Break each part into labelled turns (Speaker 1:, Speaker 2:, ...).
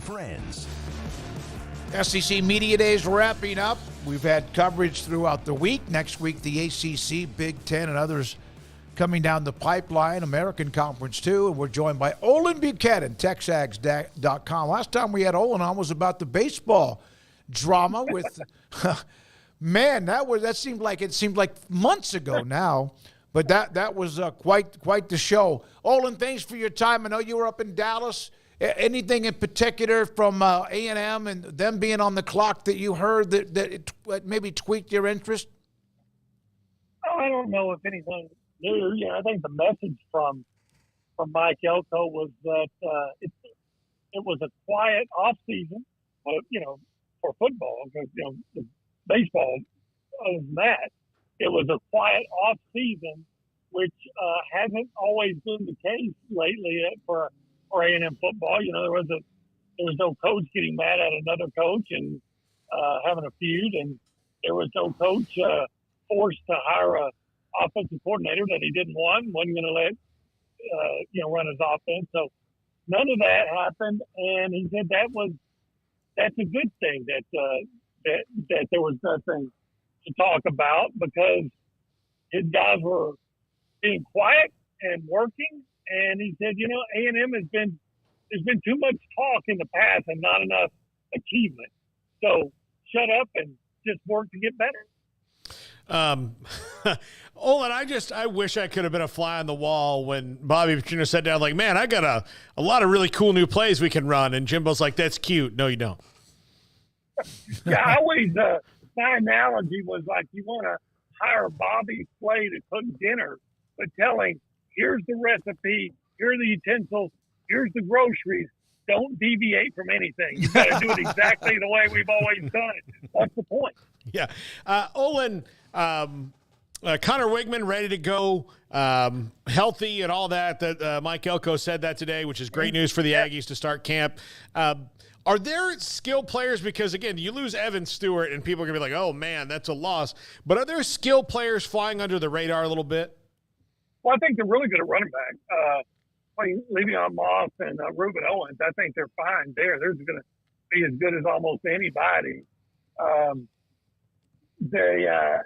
Speaker 1: trends.
Speaker 2: SEC Media Days wrapping up. We've had coverage throughout the week. Next week, the ACC, Big Ten, and others coming down the pipeline. American Conference, too. And we're joined by Olin Buchanan, TexAgs.com. Last time we had Olin on was about the baseball drama with, man, that seemed like months ago now. But that was quite the show. Olin, thanks for your time. I know you were up in Dallas. Anything in particular from A&M and them being on the clock that you heard that it maybe tweaked your interest?
Speaker 3: Oh, I don't know if anything new. Yeah, I think the message from Mike Elko was that it was a quiet off season, for football, because the baseball. Other than that, it was a quiet off season, which hasn't always been the case lately for A&M football. There was no coach getting mad at another coach and having a feud, and there was no coach forced to hire a offensive coordinator that he didn't want, wasn't going to let run his offense. So none of that happened, and he said that's a good thing that there was nothing to talk about, because his guys were being quiet and working. And he said, A&M there's been too much talk in the past and not enough achievement. So shut up and just work to get better.
Speaker 4: Olin, I wish I could have been a fly on the wall when Bobby Petrino sat down like, man, I got a lot of really cool new plays we can run. And Jimbo's like, that's cute. No, you don't.
Speaker 3: Yeah, I always, my analogy was like, you want to hire Bobby Flay to cook dinner, but tell him, here's the recipe, here are the utensils, here's the groceries. Don't deviate from anything. You got to do it exactly the way we've always done it. That's the point.
Speaker 4: Yeah. Olin, Connor Wigman ready to go, healthy and all that Mike Elko said that today, which is great news for the Aggies to start camp. Are there skill players? Because, again, you lose Evan Stewart, and people are going to be like, oh, man, that's a loss. But are there skill players flying under the radar a little bit?
Speaker 3: Well, I think they're really good at running back. Le'Veon Moss and Reuben Owens, I think they're fine there. They're going to be as good as almost anybody. The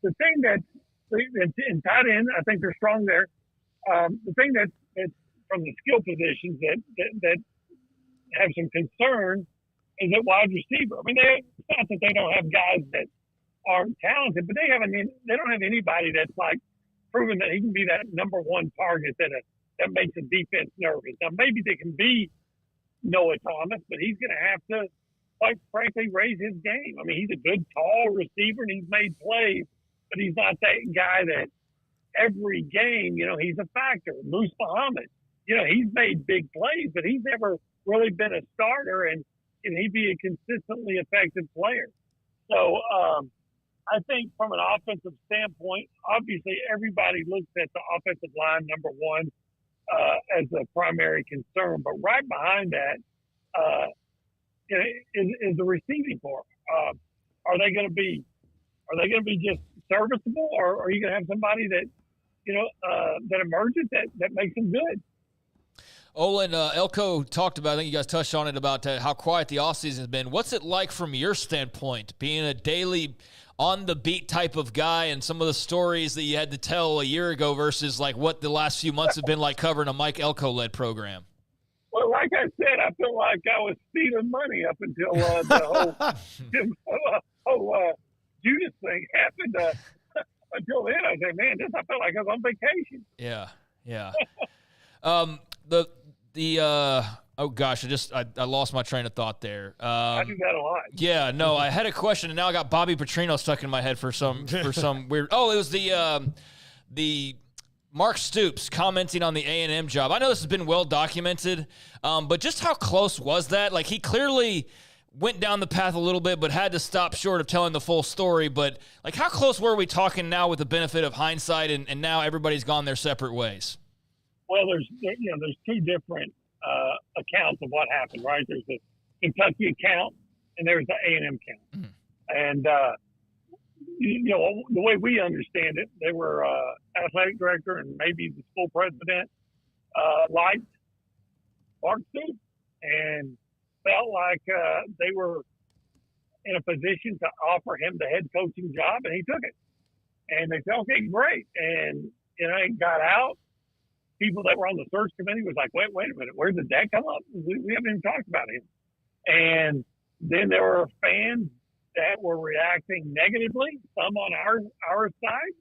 Speaker 3: thing that in tight end, I think they're strong there. The thing that's from the skill positions that have some concern is at wide receiver. I mean, it's not that they don't have guys that aren't talented, but they don't have anybody that's like proven that he can be that number one target that makes a defense nervous. Now, maybe they can be Noah Thomas, but he's going to have to, quite frankly, raise his game. I mean, he's a good, tall receiver, and he's made plays, but he's not that guy that every game, he's a factor. Moose Muhammad, he's made big plays, but he's never really been a starter, and can he be a consistently effective player? So I think from an offensive standpoint, obviously everybody looks at the offensive line, number one, as a primary concern. But right behind that is the receiving corps. Are they going to be just serviceable, or are you going to have somebody that that emerges that makes them good?
Speaker 5: Olin, Elko talked about, I think you guys touched on it, about how quiet the offseason has been. What's it like from your standpoint, being a daily on-the-beat type of guy, and some of the stories that you had to tell a year ago versus like what the last few months have been like covering a Mike Elko-led program?
Speaker 3: Well, like I said, I feel like I was stealing money up until the whole Judas thing happened. Until then, I said, man, I felt like I was on vacation.
Speaker 5: Yeah. Oh gosh, I lost my train of thought there.
Speaker 3: I do that a lot.
Speaker 5: Yeah, no, I had a question, and now I got Bobby Petrino stuck in my head for some weird. Oh, it was the Mark Stoops commenting on the A&M job. I know this has been well documented, but just how close was that? Like, he clearly went down the path a little bit, but had to stop short of telling the full story. But like, how close were we talking now with the benefit of hindsight, and now everybody's gone their separate ways?
Speaker 3: Well, there's two different accounts of what happened, right? There's the Kentucky account and there's the A&M account. And, the way we understand it, they were athletic director and maybe the school president liked Mark Stoops and felt like they were in a position to offer him the head coaching job, and he took it. And they said, okay, great. And, it got out. People that were on the search committee was like, wait a minute, where did that come up? We haven't even talked about him. And then there were fans that were reacting negatively, some on our side.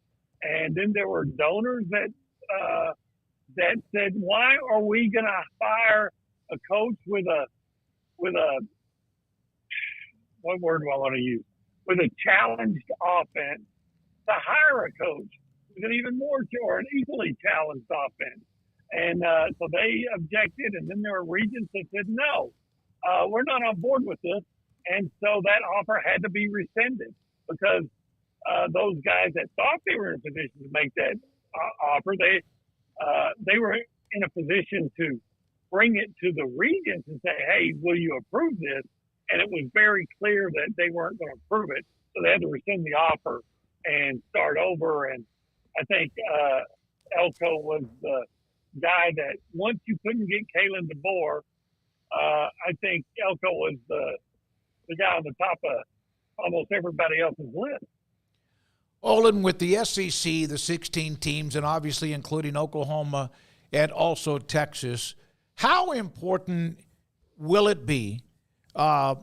Speaker 3: And then there were donors that said, why are we going to fire a coach with a what word do I want to use? With a challenged offense to hire a coach with an even more or an equally challenged offense. And so they objected, and then there were regions that said, no, we're not on board with this. And so that offer had to be rescinded because those guys that thought they were in a position to make that offer, they were in a position to bring it to the regions and say, hey, will you approve this? And it was very clear that they weren't going to approve it. So they had to rescind the offer and start over. And I think Elko was the guy that once you couldn't get Kalen DeBoer, I think Elko was the guy on the top of almost everybody else's list.
Speaker 2: Olin, with the SEC, the 16 teams, and obviously including Oklahoma and also Texas, how important will it be for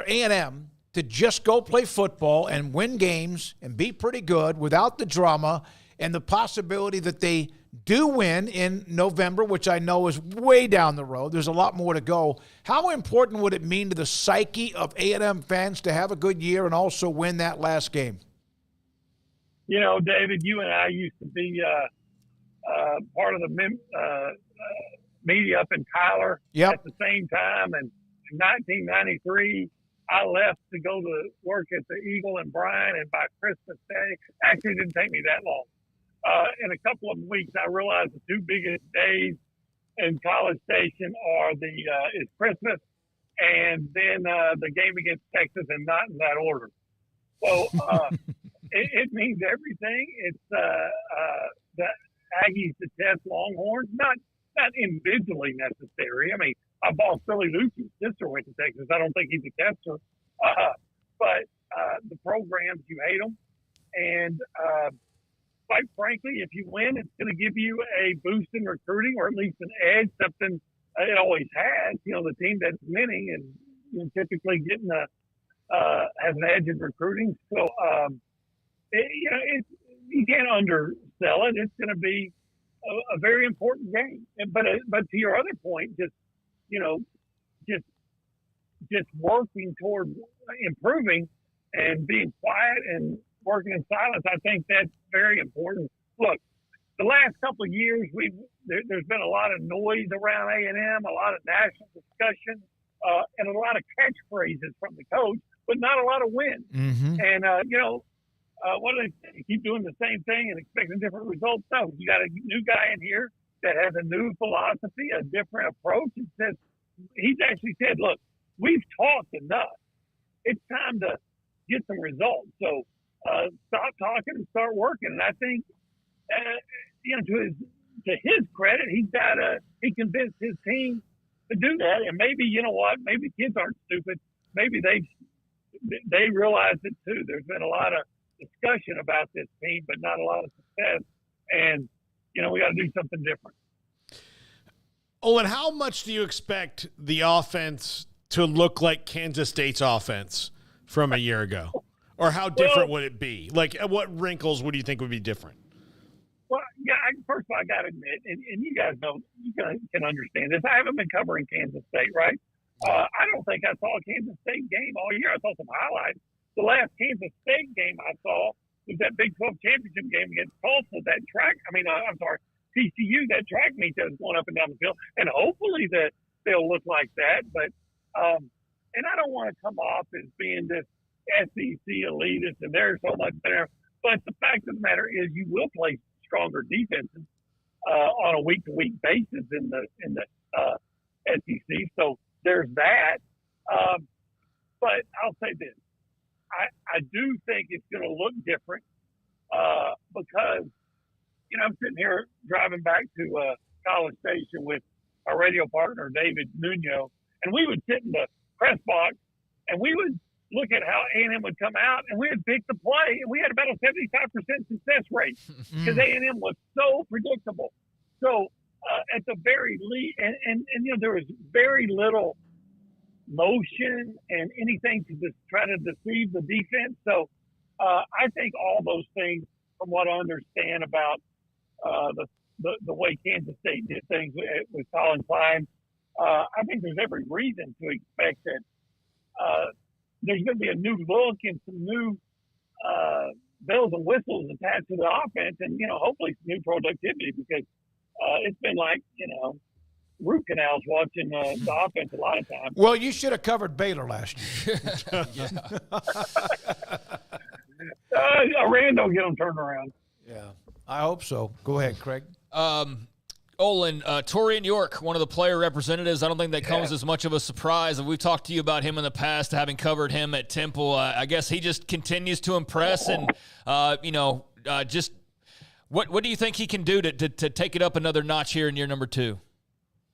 Speaker 2: A&M to just go play football and win games and be pretty good without the drama and the possibility that they do win in November, which I know is way down the road. There's a lot more to go. How important would it mean to the psyche of A&M fans to have a good year and also win that last game?
Speaker 3: David, you and I used to be part of the media up in Tyler at the same time. And in 1993, I left to go to work at the Eagle and Bryan, and by Christmas Day, actually it didn't take me that long. In a couple of weeks, I realized the two biggest days in College Station are is Christmas and then the game against Texas, and not in that order. So it means everything. It's the Aggies to test Longhorns, not individually necessary. I mean, my boss, Billy Lucci's sister, went to Texas. I don't think he's a tester. But the programs, you hate them. And quite frankly, if you win, it's going to give you a boost in recruiting, or at least an edge, something it always has. The team that's winning is typically getting has an edge in recruiting. So, you can't undersell it. It's going to be a very important game. But to your other point, just working toward improving and being quiet and working in silence, I think that's very important. Look, the last couple of years, there's been a lot of noise around A&M, a lot of national discussion, and a lot of catchphrases from the coach, but not a lot of wins. Mm-hmm. And what do they say? Keep doing the same thing and expecting different results? No, you got a new guy in here that has a new philosophy, a different approach. And he's actually said, look, we've talked enough. It's time to get some results. So stop talking and start working. And I think, to his credit, he convinced his team to do that. And maybe, maybe kids aren't stupid. Maybe they realize it too. There's been a lot of discussion about this team, but not a lot of success. And, we got to do something different.
Speaker 4: Olin, how much do you expect the offense to look like Kansas State's offense from a year ago? Or how different would it be? Like, what wrinkles would you think would be different?
Speaker 3: Well, yeah, first of all, I got to admit, and you guys know, you can understand this. I haven't been covering Kansas State, right? I don't think I saw a Kansas State game all year. I saw some highlights. The last Kansas State game I saw was that Big 12 championship game against Tulsa, TCU, that track meet that was going up and down the field. And hopefully that they'll look like that. But, and I don't want to come off as being this SEC elitist and they're so much better. But the fact of the matter is you will play stronger defenses on a week-to-week basis in the SEC. So there's that. But I'll say this. I do think it's going to look different because, I'm sitting here driving back to College Station with our radio partner, David Nuno, And we would sit in the press box, and we would look at how A&M would come out, and we would pick the play, and we had about a 75% success rate because A&M was so predictable. So at the very least, and there was very little motion and anything to just try to deceive the defense. So I think all those things, from what I understand about the way Kansas State did things with Colin Klein, I think there's every reason to expect that there's going to be a new look and some new bells and whistles attached to the offense, and hopefully some new productivity, because it's been like root canals watching the offense a lot of times.
Speaker 2: Well, you should have covered Baylor last year.
Speaker 3: Iran don't get them turned around.
Speaker 2: Yeah, I hope so. Go ahead, Craig.
Speaker 5: Olin, Torian York, one of the player representatives. I don't think that comes as much of a surprise. We've talked to you about him in the past, having covered him at Temple. I guess he just continues to impress, and just what do you think he can do to take it up another notch here in year number 2?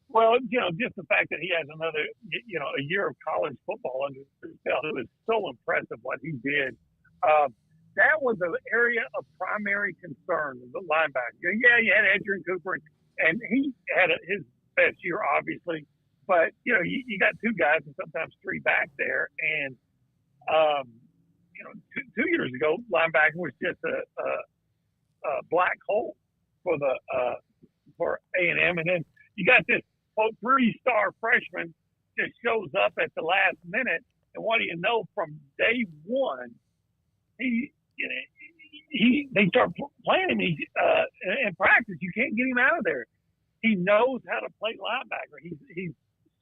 Speaker 3: Well, just the fact that he has another, a year of college football under his belt, it was so impressive what he did. That was an area of primary concern, the linebacker. Yeah, you had Adrian Cooper, and he had his best year, obviously. But, you got 2 guys and sometimes 3 back there. And, 2 years ago, linebacker was just a black hole for A&M. And then you got this 3-star freshman just shows up at the last minute. And what do you know? From day one, they start playing him in practice. You can't get him out of there. He knows how to play linebacker. He's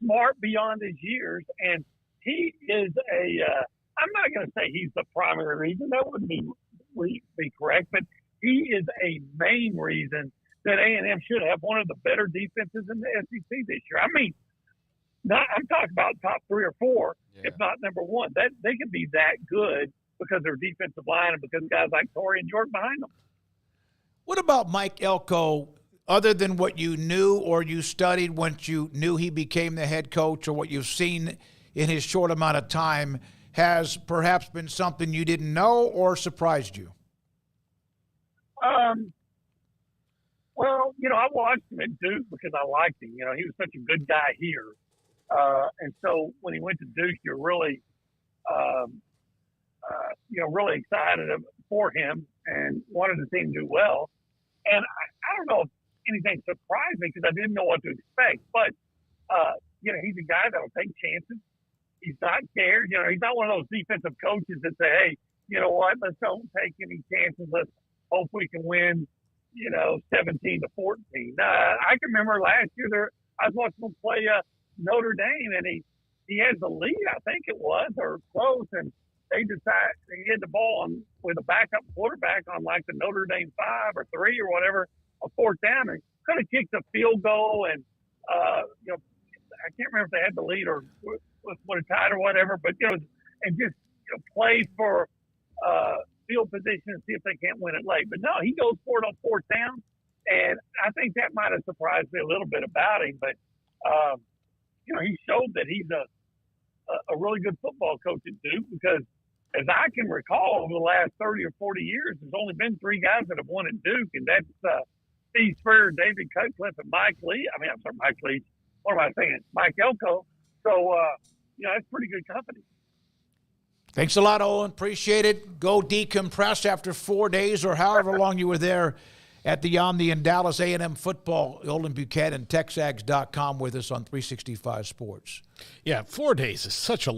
Speaker 3: smart beyond his years, and he is I'm not going to say he's the primary reason. That wouldn't be correct, but he is a main reason that A&M should have one of the better defenses in the SEC this year. I mean, I'm talking about top 3 or 4, if not number 1. That they could be that good because their defensive line and because guys like Torian York behind them.
Speaker 2: What about Mike Elko, other than what you knew or you studied once you knew he became the head coach, or what you've seen in his short amount of time, has perhaps been something you didn't know or surprised you?
Speaker 3: Well, I watched him at Duke because I liked him. He was such a good guy here. And so when he went to Duke, you're really really excited for him and wanted to see him do well. And I don't know if anything surprised me because I didn't know what to expect. But, he's a guy that'll take chances. He's not scared. He's not one of those defensive coaches that say, hey, you know what, let's don't take any chances. Let's hope we can win, 17-14. I can remember last year I was watching him play Notre Dame, and he had the lead, I think it was, or close, and they decided he had the ball with a backup quarterback on like the Notre Dame 5 or 3 or whatever, a 4th down, and could have kicked a field goal, and I can't remember if they had the lead or would have tied or whatever, but and just play for field position and see if they can't win it late. But no, he goes for it on 4th down, and I think that might have surprised me a little bit about him. But he showed that he's a really good football coach at Duke, because as I can recall, over the last 30 or 40 years, there's only been 3 guys that have won at Duke, and that's Steve Spurrier, David Cutcliffe, and Mike Leach. What am I saying? Mike Elko. So, that's pretty good company.
Speaker 2: Thanks a lot, Olin. Appreciate it. Go decompress after 4 days or however long you were there at the Omni in Dallas. A&M football. Olin Buchanan, TexAgs.com with us on 365 Sports.
Speaker 4: Yeah, 4 days is such a